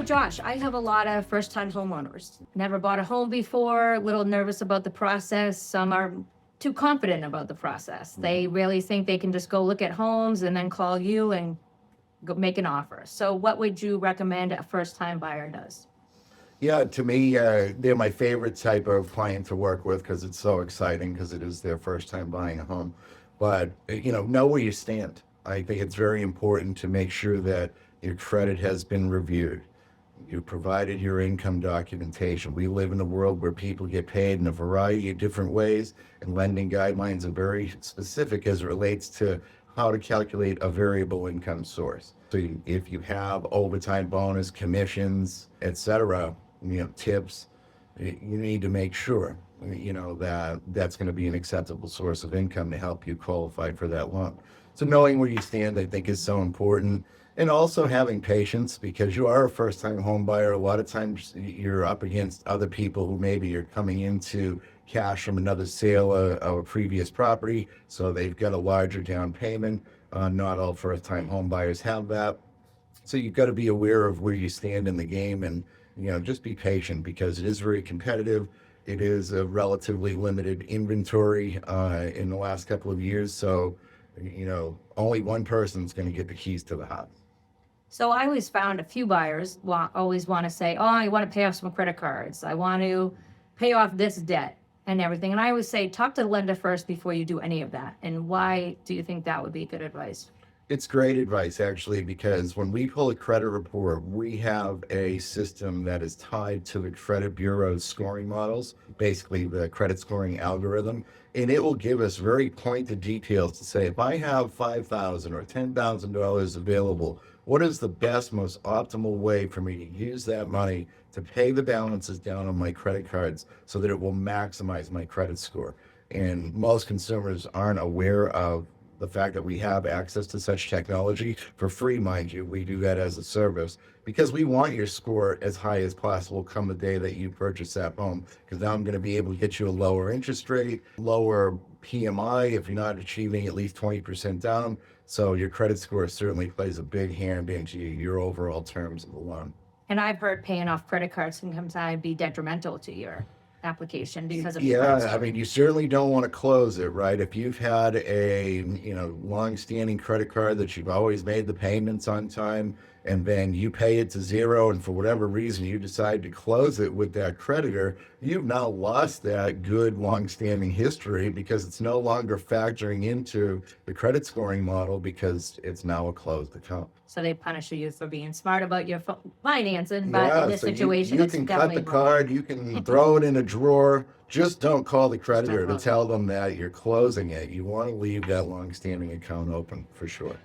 Josh, I have a lot of first-time homeowners. Never bought a home before, a little nervous about the process. Some are too confident about the process. They really think they can just go look at homes and then call you and go make an offer. So what would you recommend a first-time buyer does? Yeah, to me, they're my favorite type of client to work with because it's so exciting because it is their first time buying a home. But, know where you stand. I think it's very important to make sure that your credit has been reviewed. You provided your income documentation. We live in a world where people get paid in a variety of different ways, and lending guidelines are very specific as it relates to how to calculate a variable income source. So if you have overtime bonus, commissions, etc., tips, you need to make sure, that that's going to be an acceptable source of income to help you qualify for that loan. So knowing where you stand, I think, is so important. And also having patience because you are a first-time home buyer. A lot of times you're up against other people who maybe are coming into cash from another sale of a previous property. So they've got a larger down payment. Not all first-time home buyers have that. So you've got to be aware of where you stand in the game and, just be patient because it is very competitive. It is a relatively limited inventory in the last couple of years. So, only one person's going to get the keys to the house. So I always found a few buyers always want to say, oh, I want to pay off some credit cards. I want to pay off this debt and everything. And I always say, talk to the lender first before you do any of that. And why do you think that would be good advice? It's great advice, actually, because when we pull a credit report, we have a system that is tied to the credit bureau's scoring models, basically the credit scoring algorithm, and it will give us very pointed details to say, if I have $5,000 or $10,000 available, what is the best, most optimal way for me to use that money to pay the balances down on my credit cards so that it will maximize my credit score? And most consumers aren't aware of the fact that we have access to such technology for free, mind you. We do that as a service because we want your score as high as possible come the day that you purchase that home, because now I'm going to be able to get you a lower interest rate, lower PMI if you're not achieving at least 20% down. So your credit score certainly plays a big hand into your overall terms of the loan. And I've heard paying off credit cards can sometimes be detrimental to your application because of your credit Yeah, I score. mean, you certainly don't want to close it, right? If you've had a, long-standing credit card that you've always made the payments on time, and then you pay it to zero, and for whatever reason you decide to close it with that creditor, you've now lost that good long-standing history because it's no longer factoring into the credit scoring model because it's now a closed account. So they punish you for being smart about your financing, but in Yeah, this so situation, you it's can cut definitely the card, you can throw it in a drawer. Just don't call the creditor to close it. tell them that you're closing it. You want to leave that long-standing account open for sure.